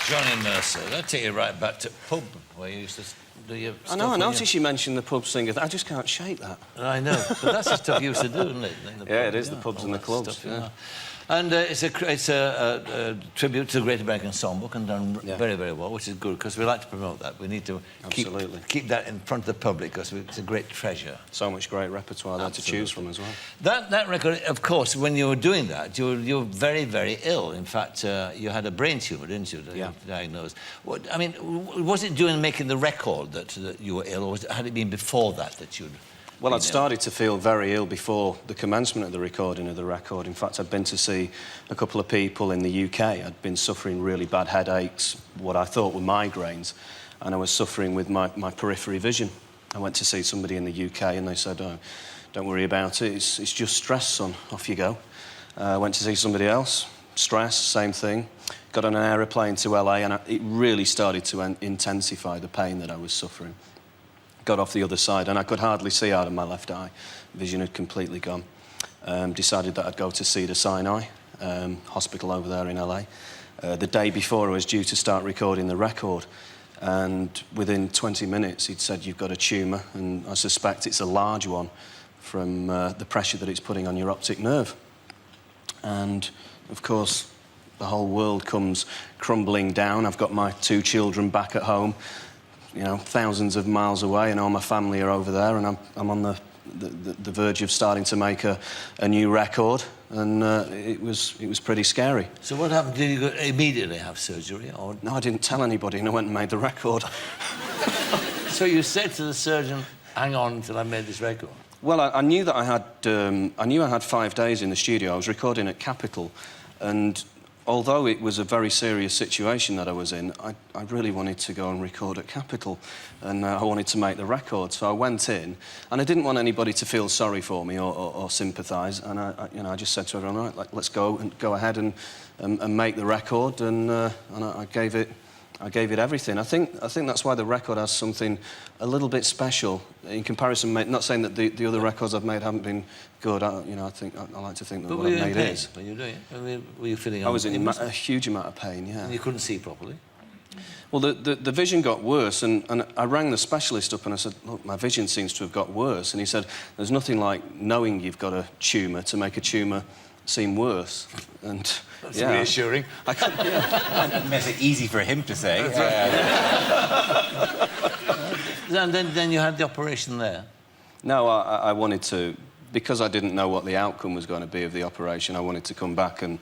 Johnny Mercer. That'll take you right back to pub where you used to do your stuff. I know, I noticed you mentioned the pub singer. I just can't shake that. I know, but that's the stuff you used to do, isn't it? Yeah, it is, the pubs and the clubs, stuff, yeah. And it's a tribute to the Great American Songbook, and done very, very well, which is good, because we like to promote that. We need to keep that in front of the public, because it's a great treasure. So much great repertoire there to choose from as well. That record, of course, when you were doing that, you were very, very ill. In fact, you had a brain tumour, didn't you, diagnosed? I mean, was it during making the record that you were ill, or had it been before that you'd... Well, I'd started to feel very ill before the commencement of the recording of the record. In fact, I'd been to see a couple of people in the UK. I'd been suffering really bad headaches, what I thought were migraines, and I was suffering with my periphery vision. I went to see somebody in the UK and they said, oh, don't worry about it, it's just stress, son, off you go. I went to see somebody else, stress, same thing. Got on an aeroplane to LA and it really started to intensify the pain that I was suffering. Got off the other side and I could hardly see out of my left eye. Vision had completely gone. Decided that I'd go to Cedars-Sinai hospital over there in LA. The day before I was due to start recording the record, and within 20 minutes he'd said, you've got a tumour, and I suspect it's a large one from the pressure that it's putting on your optic nerve. And of course the whole world comes crumbling down. I've got my 2 children back at home, you know, thousands of miles away, and all my family are over there, and I'm on the verge of starting to make a new record, and it was pretty scary. So what happened? Did you immediately have surgery, or...? No, I didn't tell anybody, and I went and made the record. So you said to the surgeon, hang on until I made this record? Well, I knew that I had 5 days in the studio. I was recording at Capitol, and although it was a very serious situation that I was in, I really wanted to go and record at Capitol, and I wanted to make the record. So I went in, and I didn't want anybody to feel sorry for me or sympathise. And I just said to everyone, right, let's go ahead and make the record. And I gave it everything. I think that's why the record has something a little bit special in comparison. Not saying that the other records I've made haven't been good. I like to think that what I've made is. When you were doing it, I mean, were you feeling? I was in a huge amount of pain. Yeah. And you couldn't see properly. Well, the vision got worse, and I rang the specialist up and I said, look, my vision seems to have got worse. And he said, there's nothing like knowing you've got a tumour to make a tumour seem worse. And that's reassuring. It makes it easy for him to say. And then you had the operation there? No, I wanted to, because I didn't know what the outcome was going to be of the operation, I wanted to come back and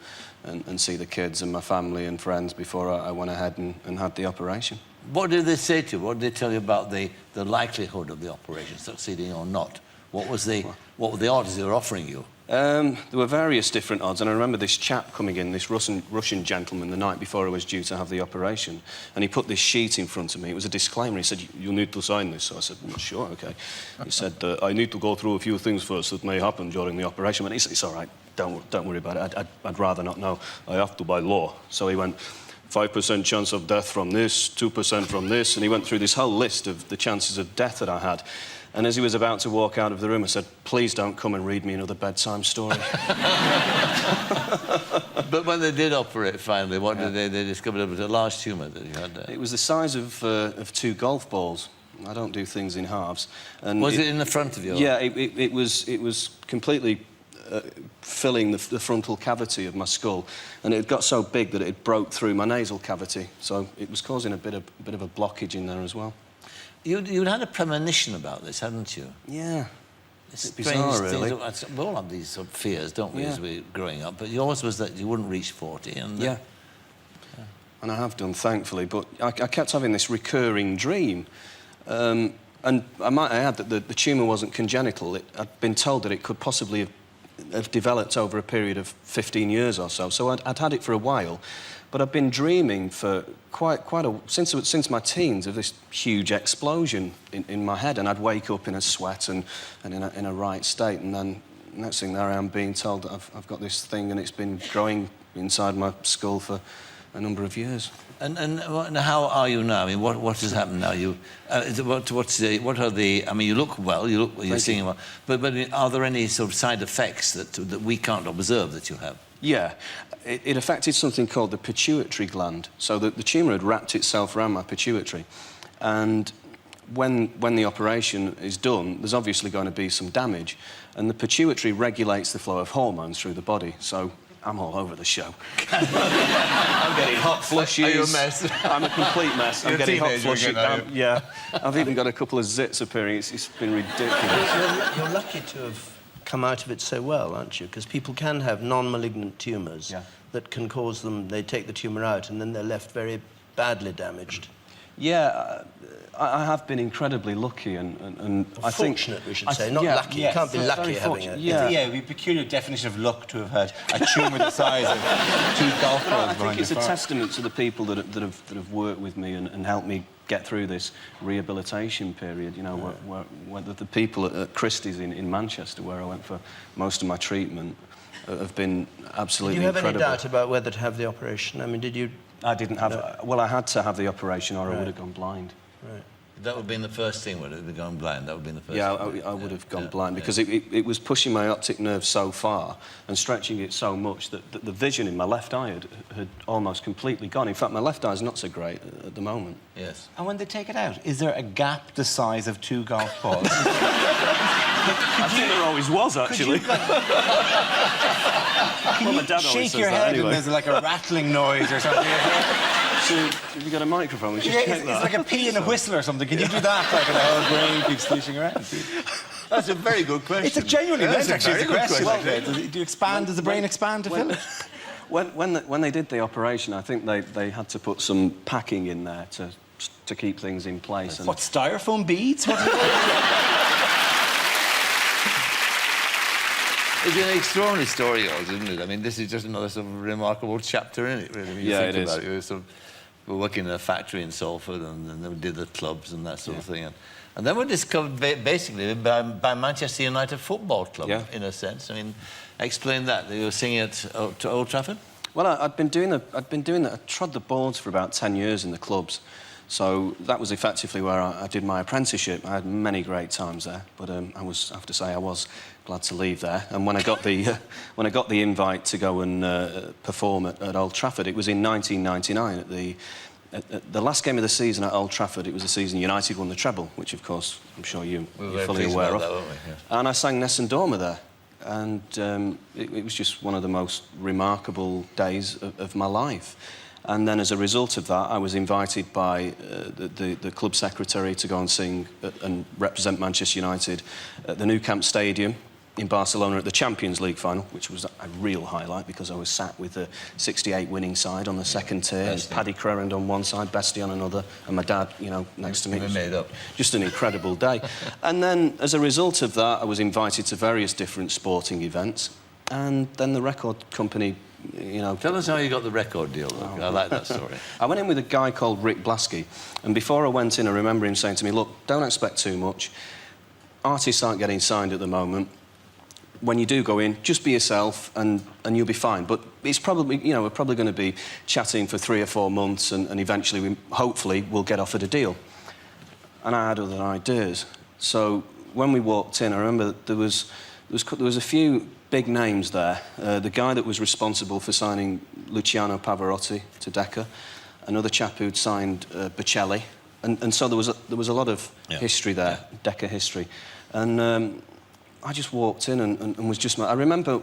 see the kids and my family and friends before I went ahead and had the operation. What did they say to you? What did they tell you about the likelihood of the operation succeeding or not? What were the odds they were offering you? There were various different odds, and I remember this chap coming in, this Russian gentleman, the night before I was due to have the operation, and he put this sheet in front of me. It was a disclaimer. He said, you need to sign this. So I said, sure, OK. He said, I need to go through a few things first that may happen during the operation. But he said, it's all right, don't worry about it. I'd rather not know. I have to by law. So he went, 5% chance of death from this, 2% from this, and he went through this whole list of the chances of death that I had. And as he was about to walk out of the room, I said, please don't come and read me another bedtime story. But when they did operate finally, what did they discover? It was a large tumour that you had there. It was the size of 2 golf balls. I don't do things in halves. And was it in the front of you? Yeah, it was completely filling the frontal cavity of my skull, and it got so big that it broke through my nasal cavity. So it was causing a bit of a blockage in there as well. You'd had a premonition about this, hadn't you? Yeah. It's bizarre, really. We all have these sort of fears, don't we, as we're growing up? But yours was that you wouldn't reach 40, and... Yeah. And I have done, thankfully, but I kept having this recurring dream. And I might add that the tumour wasn't congenital. I'd been told that it could possibly have developed over a period of 15 years or so. So I'd had it for a while. But I've been dreaming for since my teens of this huge explosion in my head, and I'd wake up in a sweat and in a right state, and then next thing there I am being told that I've got this thing and it's been growing inside my skull for a number of years. And how are you now? I mean, what has happened now? What are the? I mean, you look well. You're singing well. But are there any sort of side effects that we can't observe that you have? Yeah, it affected something called the pituitary gland. So the tumour had wrapped itself around my pituitary, and when the operation is done, there's obviously going to be some damage, and the pituitary regulates the flow of hormones through the body. So I'm all over the show. I'm getting hot flushes. Are you a mess? I'm a complete mess. I'm getting hot flushes. Again, yeah, I've even got a couple of zits appearing. It's been ridiculous. You're lucky to have come out of it so well, aren't you? Because people can have non-malignant tumours that can cause them. They take the tumour out, and then they're left very badly damaged. Yeah, I have been incredibly lucky, and I think... Fortunate, we should say, not lucky. Yes, you can't be lucky having it. Yeah, it would be a peculiar definition of luck to have had a tumour the size of 2 golf balls. I think it's a testament to the people that have worked with me and helped me get through this rehabilitation period. You know, where the people at Christie's in Manchester, where I went for most of my treatment, have been absolutely incredible. Did you have any doubt about whether to have the operation? I mean, did you... I didn't have... Well, I had to have the operation or I would have gone blind. Right. That would have been the first thing, would it have gone blind? That would have been the first thing. I would have gone blind because it was pushing my optic nerve so far and stretching it so much that the vision in my left eye had almost completely gone. In fact, my left eye is not so great at the moment. Yes. And when they take it out, is there a gap the size of 2 golf balls? I think there always was, actually. Can you shake your head and there's like a rattling noise or something? So, have you got a microphone? We should check It's that. like a pea and a whistle or something. Can you do that? Like, and the whole brain keeps swishing around. That's a very good question. It's a genuinely That's meant, a actually. very It's a good question. question. Do you expand? Does the brain expand to fill it? When they did the operation, I think they had to put some packing in there to keep things in place. What, styrofoam beads? What It's an extraordinary story, yours, isn't it? I mean, this is just another sort of remarkable chapter in it, really. When you Yeah, think it about is. It. We were working in a factory in Salford, and then we did the clubs and that sort of thing. And then we discovered, basically, by Manchester United Football Club, in a sense. I mean, explain that. You were singing at Old Trafford? Well, I'd been doing that. I trod the boards for about 10 years in the clubs. So that was effectively where I did my apprenticeship. I had many great times there, but I have to say I was glad to leave there. And when I got the invite to go and perform at Old Trafford, it was in 1999 at the last game of the season at Old Trafford. It was the season United won the treble, which of course I'm sure you're fully aware of. That, weren't we? Yes. And I sang Nessun Dorma there. And it was just one of the most remarkable days of my life. And then as a result of that, I was invited by the club secretary to go and sing and represent Manchester United at the Nou Camp Stadium in Barcelona at the Champions League final, which was a real highlight because I was sat with the 68 winning side on the second tier, and Paddy Crerand on one side, Bestie on another, and my dad, you know, next to me. Made up. Just an incredible day. And then, as a result of that, I was invited to various different sporting events, and then the record company, you know... Tell us how you got the record deal. Oh. I like that story. I went in with a guy called Rick Blasky, and before I went in, I remember him saying to me, look, don't expect too much. Artists aren't getting signed at the moment. When you do go in, just be yourself and you'll be fine. But it's probably, you know, we're probably going to be chatting for 3 or 4 months and eventually, hopefully, we'll get offered a deal. And I had other ideas. So when we walked in, I remember there was a few big names there. The guy that was responsible for signing Luciano Pavarotti to Decca, another chap who'd signed Bocelli. And so there was a lot of history there, Decca history. And... I just walked in and was just... I remember,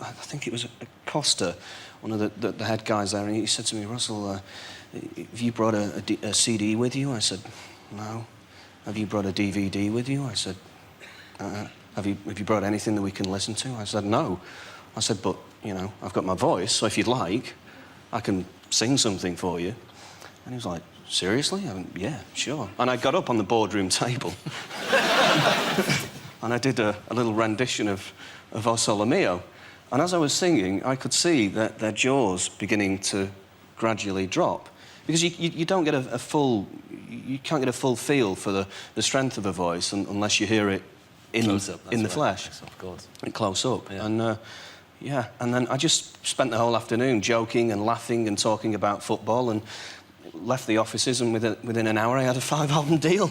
I think it was Costa, one of the head guys there, and he said to me, Russell, have you brought a CD with you? I said, no. Have you brought a DVD with you? I said, have you brought anything that we can listen to? I said, no. I said, but, you know, I've got my voice, so if you'd like, I can sing something for you. And he was like, seriously? I went, yeah, sure. And I got up on the boardroom table. And I did a little rendition of O Sole Mio. And as I was singing, I could see that their jaws beginning to gradually drop. Because you don't get a full... You can't get a full feel for the strength of a voice unless you hear it in the flesh. Yes, of course. And close up. Yeah. Yeah, and then I just spent the whole afternoon joking and laughing and talking about football, and left the offices, and within an hour I had a 5-album deal.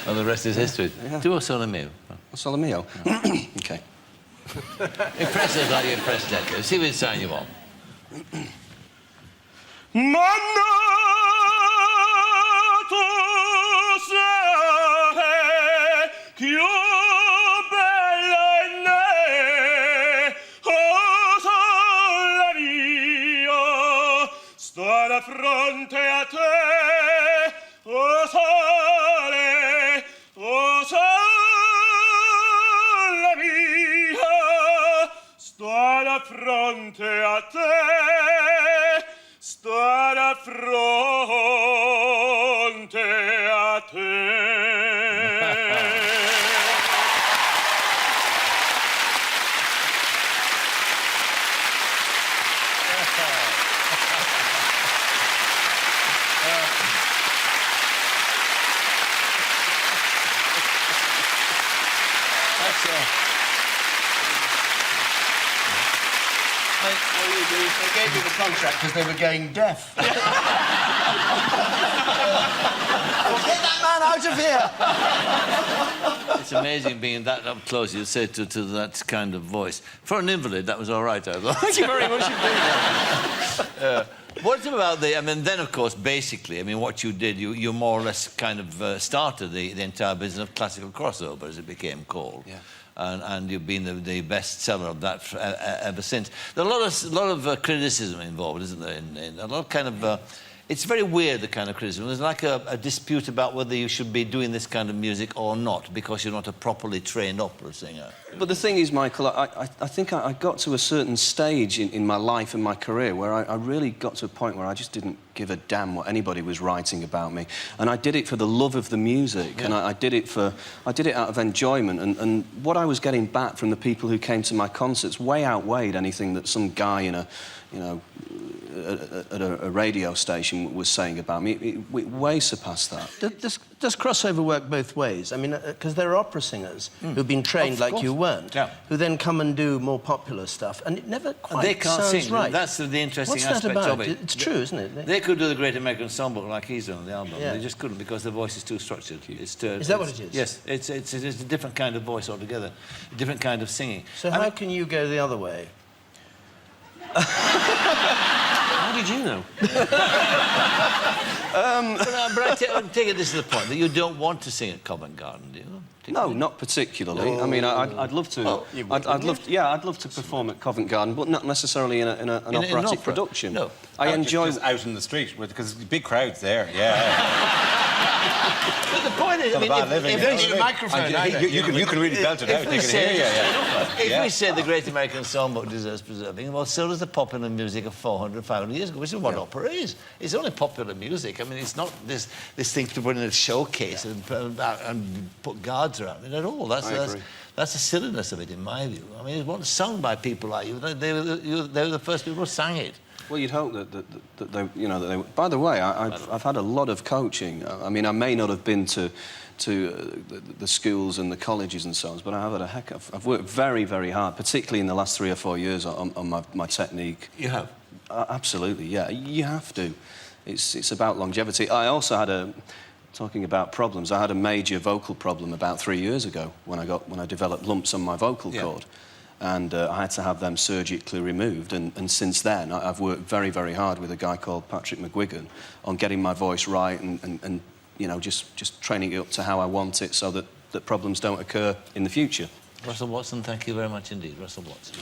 And the rest is history. Yeah. Do a solo mio. A solo mio? OK. Impress us like you impressed Decca. See which sign you want. Fronte a te, o sole, o sole mia, sto da fronte a te, sto da fronte a te. They gave me the contract because they were going deaf. Well, get that man out of here! It's amazing being that up close, you say to that kind of voice. For an invalid, that was all right, I thought. Thank you very much indeed. What about the... I mean, then, of course, basically, I mean, what you did, you more or less kind of started the entire business of classical crossover, as it became called. Yeah. And you've been the bestseller of that ever since. There's a lot of criticism involved, isn't there? In a lot of kind of... it's very weird, the kind of criticism. There's like a dispute about whether you should be doing this kind of music or not, because you're not a properly trained opera singer. But the thing is, Michael, I think I got to a certain stage in my life and my career where I really got to a point where I just didn't give a damn what anybody was writing about me. And I did it for the love of the music, yeah. And I did it out of enjoyment. And what I was getting back from the people who came to my concerts way outweighed anything that some guy in a, you know, at a radio station was saying about me. It way surpassed that. Does crossover work both ways? I mean, because there are opera singers who've been trained like you weren't, yeah. who then come and do more popular stuff, and it never quite sounds sing. right. That's the interesting What's that aspect about? of it. It's true, isn't it? They could do the Great American Songbook like he's done on the album. Yeah. They just couldn't because the voice is too structured. Is that what it is? Yes, it's a different kind of voice altogether, a different kind of singing. So how can you go the other way? How did you know? But I take it this is the point, that you don't want to sing at Covent Garden, do you? No, not particularly. I mean, I'd love to. Oh, I'd love to perform at Covent Garden, but not necessarily in an operatic production. No, I enjoy just out in the street because big crowds there. Yeah. But the point is, I mean, if you need a microphone, you can really belt it out. They can hear you. Yeah. If we say the Great American Songbook deserves preserving, well, so does the popular music of 400, 500 years ago, which is what opera is. It's only popular music. I mean, it's not this thing to put in a showcase and put guards around it at all. That's the silliness of it, in my view. I mean, it wasn't sung by people like you. They were the first people who sang it. Well, you'd hope that they, you know, that they. By the way, I've had a lot of coaching. I mean, I may not have been to the schools and the colleges and so on, but I've worked very, very hard, particularly in the last 3 or 4 years on my technique. You have? Absolutely, yeah. You have to. It's about longevity. I also had talking about problems, I had a major vocal problem about 3 years ago when I developed lumps on my vocal cord. And I had to have them surgically removed. And since then, I've worked very, very hard with a guy called Patrick McGuigan on getting my voice right and you know, just training it up to how I want it so that problems don't occur in the future. Russell Watson, thank you very much indeed. Russell Watson.